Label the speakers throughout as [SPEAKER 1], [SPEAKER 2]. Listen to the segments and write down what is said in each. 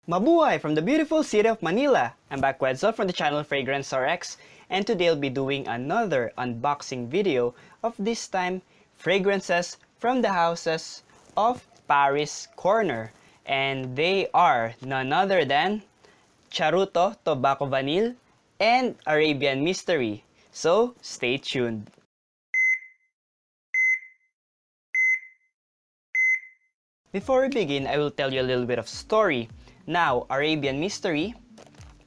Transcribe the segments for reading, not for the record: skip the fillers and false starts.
[SPEAKER 1] Mabuhay from the beautiful city of Manila! I'm back with Wetzel from the channel Fragrance RX, and today I'll be doing another unboxing video of this time fragrances from the houses of Paris Corner, and they are none other than Charuto Tobacco Vanille and Arabian Mystery. So stay tuned. Before we begin, I will tell you a little bit of story. Now, Arabian Mystery,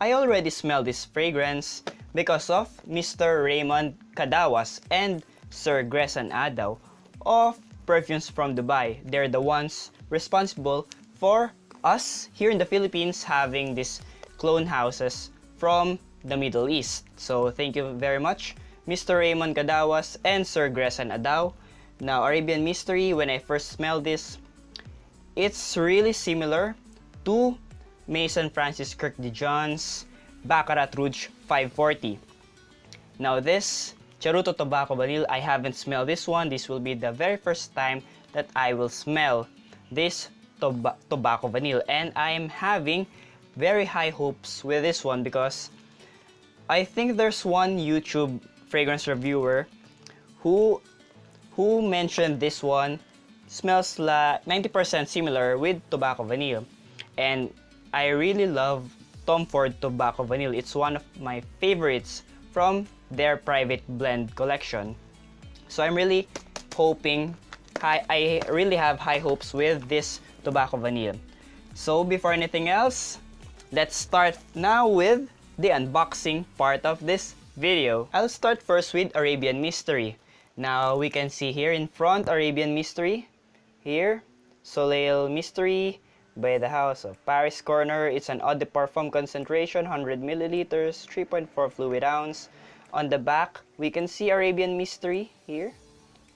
[SPEAKER 1] I already smelled this fragrance because of Mr. Raymond Kadawas and Sir Gresan Adaw of Perfumes from Dubai. They're the ones responsible for us here in the Philippines having these clone houses from the Middle East. So thank you very much, Mr. Raymond Kadawas and Sir Gresan Adaw. Now, Arabian Mystery, when I first smelled this, it's really similar to Maison Francis Kirk de John's Baccarat Rouge 540. Now this Charuto Tobacco Vanille, I haven't smelled this one. This will be the very first time that I will smell this Tobacco Vanille, and I am having very high hopes with this one because I think there's one YouTube fragrance reviewer who mentioned this one smells like 90% similar with Tobacco Vanille, and I really love Tom Ford Tobacco Vanille. It's one of my favorites from their private blend collection. So I'm really hoping, I really have high hopes with this Tobacco Vanille. So before anything else, let's start now with the unboxing part of this video. I'll start first with Arabian Mystery. Now we can see here in front Arabian Mystery. Here, Soleil Mystery by the House of Paris Corner. It's an eau de parfum concentration, 100 milliliters, 3.4 fluid ounce. On the back, we can see Arabian Mystery here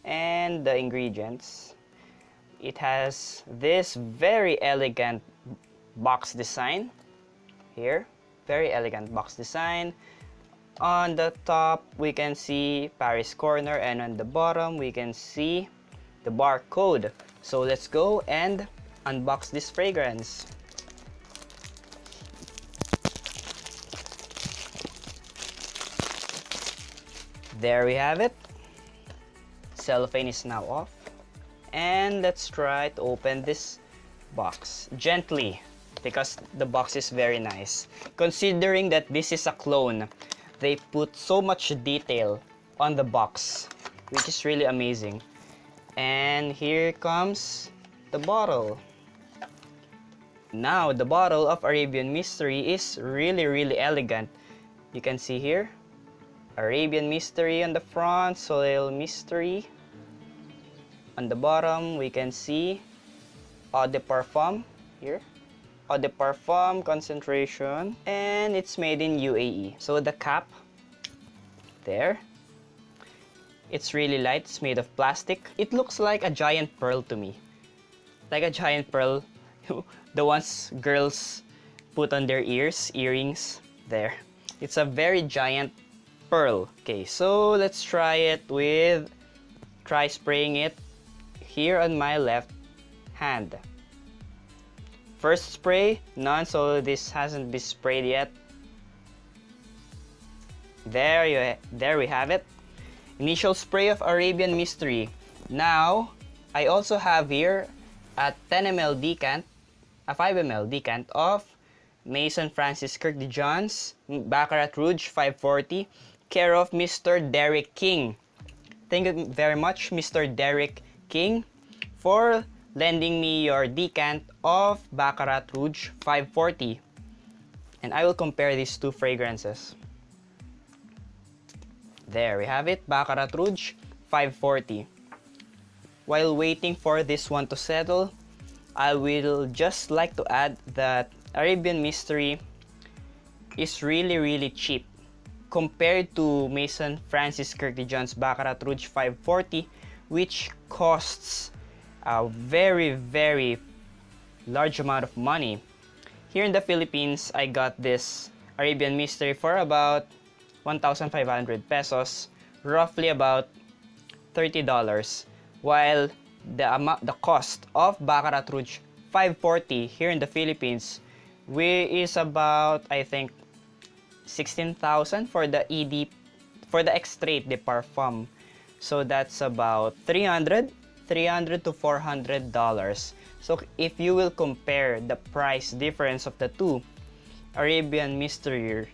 [SPEAKER 1] and the ingredients. It has this very elegant box design here. Very elegant box design. On the top, we can see Paris Corner, and on the bottom, we can see the barcode. So let's go and unbox this fragrance. There we have it. Cellophane is now off, and let's try to open this box gently because the box is very nice. Considering that this is a clone, they put so much detail on the box, which is really amazing. And here comes the bottle. Now the bottle of Arabian Mystery is really elegant. You can see here Arabian Mystery on the front, Soleil Mystery. On the bottom we can see eau de parfum here. Eau de parfum concentration, and it's made in UAE. So the cap there, it's really light. It's made of plastic. It looks like a giant pearl to me. Like a giant pearl, the ones girls put on their earrings. There. It's a very giant pearl. Okay, so let's try spraying it here on my left hand. First spray, none, so this hasn't been sprayed yet. There we have it. Initial spray of Arabian Mystery. Now, I also have here a 10 ml decant, a 5 ml decant of Maison Francis Kirk de John's Baccarat Rouge 540, care of Mr. Derek King. Thank you very much, Mr. Derek King, for lending me your decant of Baccarat Rouge 540. And I will compare these two fragrances. There we have it, Baccarat Rouge 540. While waiting for this one to settle, I will just like to add that Arabian Mystery is really cheap compared to Maison Francis Kirk de John's Baccarat Rouge 540, which costs a very large amount of money. Here in the Philippines, I got this Arabian Mystery for about 1,500 pesos, roughly about $30, while the cost of Baccarat Rouge 540 here in the Philippines is about, I think, 16,000 for the for the extrait de parfum. So that's about 300 to $400. So if you will compare the price difference of the two, Arabian Mystery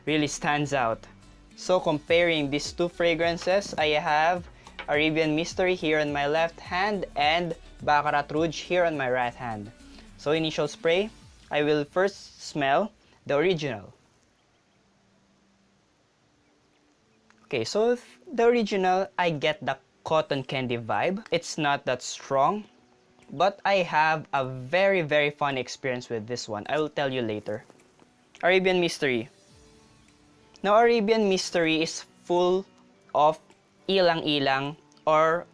[SPEAKER 1] really stands out. So comparing these two fragrances, I have Arabian Mystery here on my left hand and Baccarat Rouge here on my right hand. So initial spray, I will first smell the original. Okay, so the original, I get the cotton candy vibe. It's not that strong, but I have a very fun experience with this one. I will tell you later. Arabian Mystery. Now, Arabian Mystery is full of ilang-ilang, or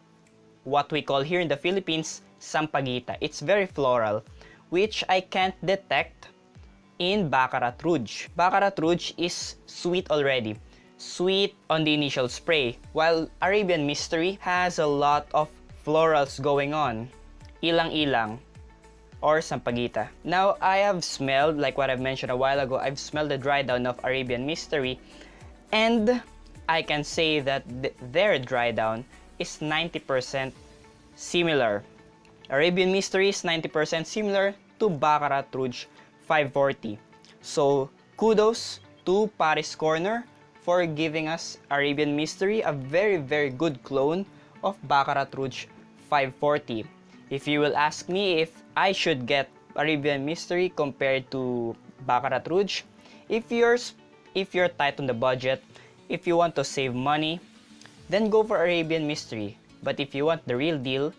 [SPEAKER 1] what we call here in the Philippines, sampaguita. It's very floral, which I can't detect in Baccarat Rouge. Baccarat Rouge is sweet already. Sweet on the initial spray, while Arabian Mystery has a lot of florals going on. Ilang-ilang or sampaguita. Now, I have smelled, like what I've mentioned a while ago, I've smelled the dry down of Arabian Mystery, and I can say that their dry down is 90% similar. Arabian Mystery is 90% similar to Baccarat Rouge 540. So, kudos to Paris Corner for giving us Arabian Mystery, a very good clone of Baccarat Rouge 540. If you will ask me if I should get Arabian Mystery compared to Baccarat Rouge, if you're tight on the budget, if you want to save money, then go for Arabian Mystery. But if you want the real deal,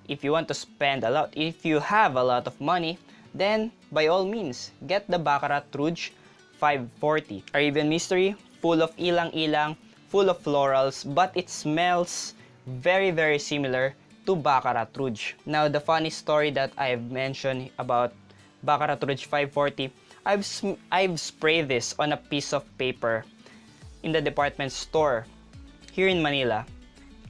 [SPEAKER 1] if you want to spend a lot, if you have a lot of money, then by all means, get the Baccarat Rouge 540. Arabian Mystery, full of ilang-ilang, full of florals, but it smells very similar to Baccarat Rouge. Now, the funny story that I've mentioned about Baccarat Rouge 540, I've sprayed this on a piece of paper in the department store here in Manila.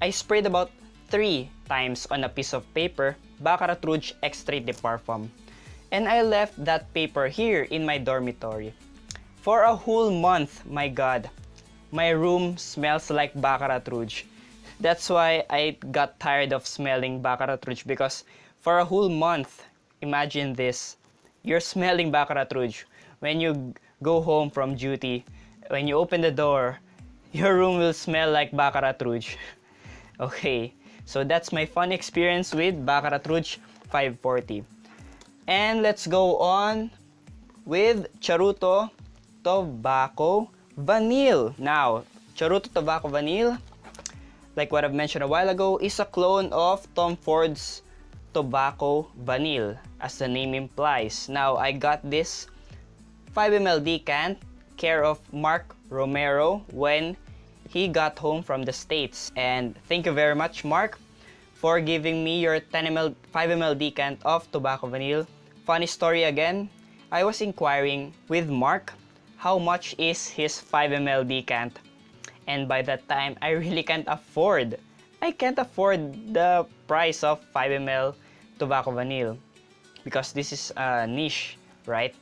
[SPEAKER 1] I sprayed about 3 times on a piece of paper Baccarat Rouge Extrait de Parfum, and I left that paper here in my dormitory for a whole month. My God, my room smells like Baccarat Rouge. That's why I got tired of smelling Baccarat Rouge, because for a whole month, imagine this, you're smelling Baccarat Rouge. When you go home from duty, when you open the door, your room will smell like Baccarat Rouge. Okay, so that's my fun experience with Baccarat Rouge 540. And let's go on with Charuto Tobacco Vanille. Now, Charuto Tobacco Vanille, like what I've mentioned a while ago, is a clone of Tom Ford's Tobacco Vanille, as the name implies. Now, I got this 5 ml decant, care of Mark Romero, when he got home from the States. And thank you very much, Mark, for giving me your 5 ml decant of Tobacco Vanille. Funny story again, I was inquiring with Mark how much is his 5 ml decant. And by that time, I really can't afford. I can't afford the price of 5 ml Tobacco Vanille, because this is a niche, right?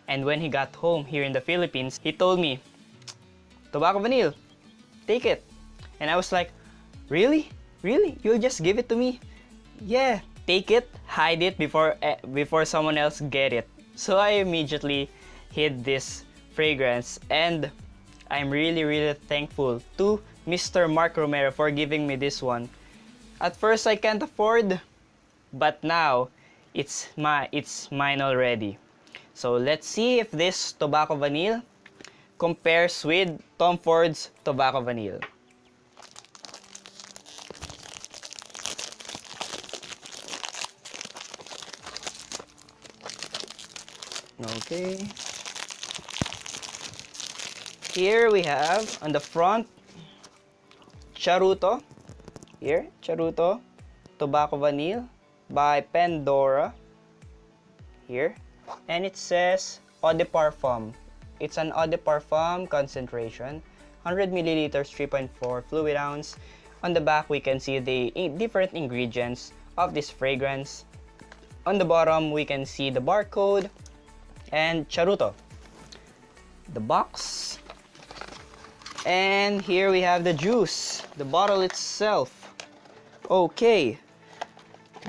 [SPEAKER 1] And when he got home here in the Philippines, he told me, Tobacco Vanille, take it. And I was like, really? Really? You'll just give it to me? Yeah, take it, hide it before someone else get it. So I immediately hid this fragrance, and I'm really thankful to Mr. Mark Romero for giving me this one. At first I can't afford, but now it's mine already. So let's see if this Tobacco Vanille compares with Tom Ford's Tobacco Vanille. Okay. Here we have on the front Charuto. Here, Charuto Tobacco Vanille by Pandora. Here. And it says Eau de Parfum. It's an Eau de Parfum concentration. 100 milliliters, 3.4 fluid ounce. On the back, we can see the different ingredients of this fragrance. On the bottom, we can see the barcode. and Charuto. The box. And here we have the juice, the bottle itself. Okay,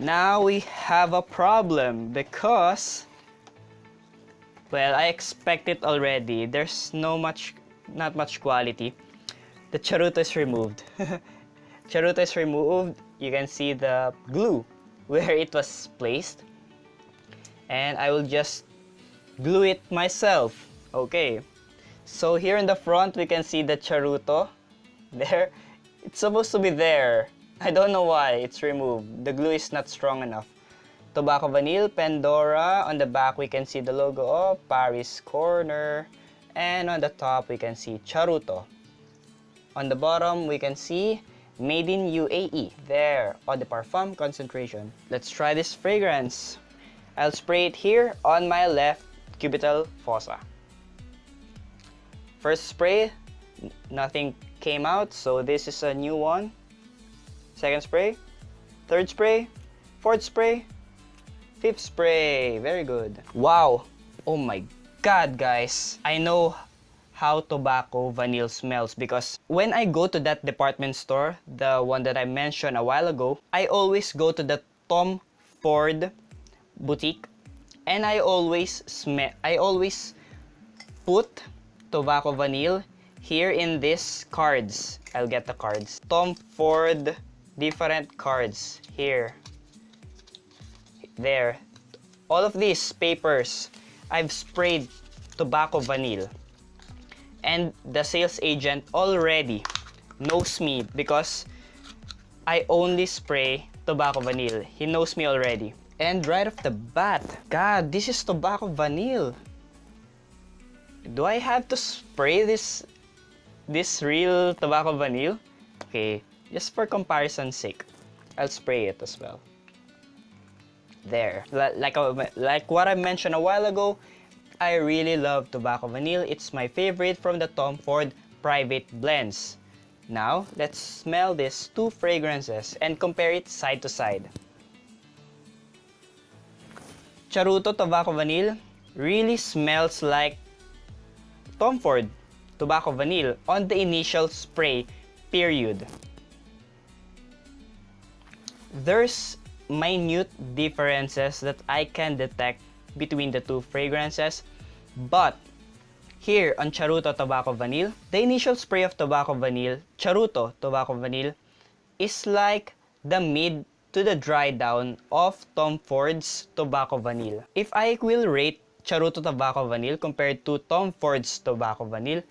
[SPEAKER 1] now we have a problem because, well, I expect it already. There's not much quality. The Charuto is removed. Charuto is removed. You can see the glue where it was placed. And I will just glue it myself. Okay. So here in the front, we can see the Charuto. There. It's supposed to be there. I don't know why it's removed. The glue is not strong enough. Tobacco Vanille, Pandora. On the back, we can see the logo of Paris Corner. And on the top, we can see Charuto. On the bottom, we can see Made in UAE. There, Eau de Parfum concentration. Let's try this fragrance. I'll spray it here on my left cubital fossa. First spray, nothing came out, so this is a new one. Second spray, third spray, fourth spray, fifth spray. Very good. Wow. Oh my God, guys. I know how tobacco vanille smells because when I go to that department store, the one that I mentioned a while ago, I always go to the Tom Ford boutique and I always put tobacco vanille here in these cards. I'll get the cards. Tom Ford different cards here. There. All of these papers, I've sprayed tobacco vanille. And the sales agent already knows me because I only spray tobacco vanille. He knows me already. And right off the bat, God, this is tobacco vanille. Do I have to spray this real tobacco vanille? Okay, just for comparison's sake, I'll spray it as well. There, like what I mentioned a while ago, I really love tobacco vanille. It's my favorite from the Tom Ford private blends. Now, let's smell these two fragrances and compare it side to side. Charuto tobacco vanille really smells like Tom Ford tobacco vanille on the initial spray period. There's minute differences that I can detect between the two fragrances, but here on Charuto tobacco vanille, the initial spray of tobacco vanille, Charuto tobacco vanille, is like the mid to the dry down of Tom Ford's tobacco vanille. If I will rate Charuto tobacco vanille compared to Tom Ford's tobacco vanille,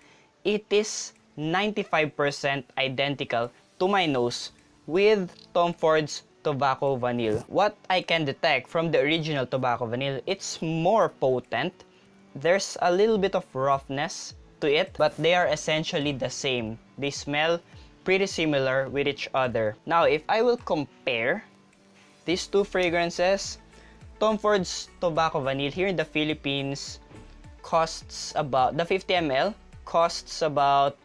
[SPEAKER 1] it is 95% identical to my nose with Tom Ford's tobacco vanille. What I can detect from the original tobacco vanille, it's more potent. There's a little bit of roughness to it, but they are essentially the same. They smell pretty similar with each other. Now, if I will compare these two fragrances, Tom Ford's tobacco vanille here in the Philippines costs about, the 50 ml costs about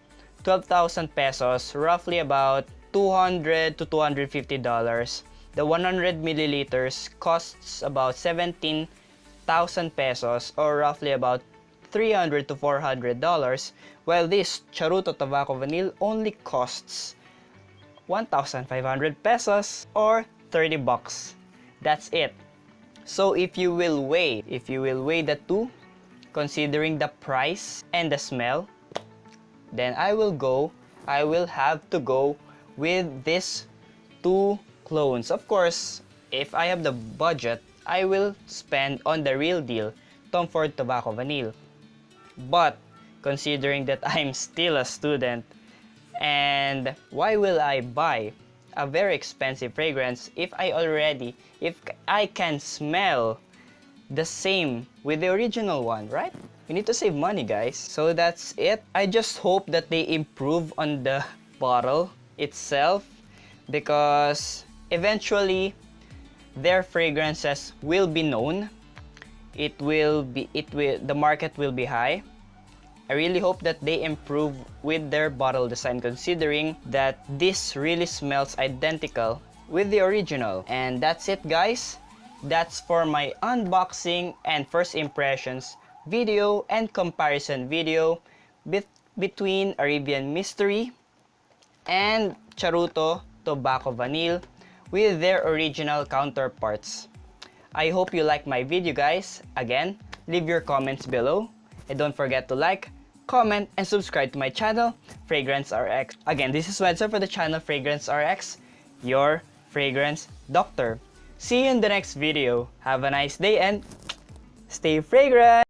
[SPEAKER 1] 12,000 pesos, roughly about $200 to $250. The 100 milliliters costs about 17,000 pesos or roughly about $300 to $400, while this Charuto tobacco vanille only costs 1,500 pesos or 30 bucks. That's it. So if you will weigh the two, considering the price and the smell, then I will have to go with these two clones. Of course, if I have the budget, I will spend on the real deal, Tom Ford tobacco vanille. But considering that I'm still a student, and why will I buy a very expensive fragrance if I can smell the same with the original one, right? We need to save money, guys. So that's it. I just hope that they improve on the bottle itself, because eventually their fragrances will be known. The market will be high. I really hope that they improve with their bottle design, considering that this really smells identical with the original. And that's it, guys. That's for my unboxing and first impressions video and comparison video between Arabian Mystery and Charuto Tobacco Vanille with their original counterparts. I hope you like my video, guys. Again, leave your comments below and don't forget to like, comment, and subscribe to my channel, Fragrance RX. Again, this is Wednesday for the channel Fragrance RX, your fragrance doctor. See you in the next video. Have a nice day and stay fragrant!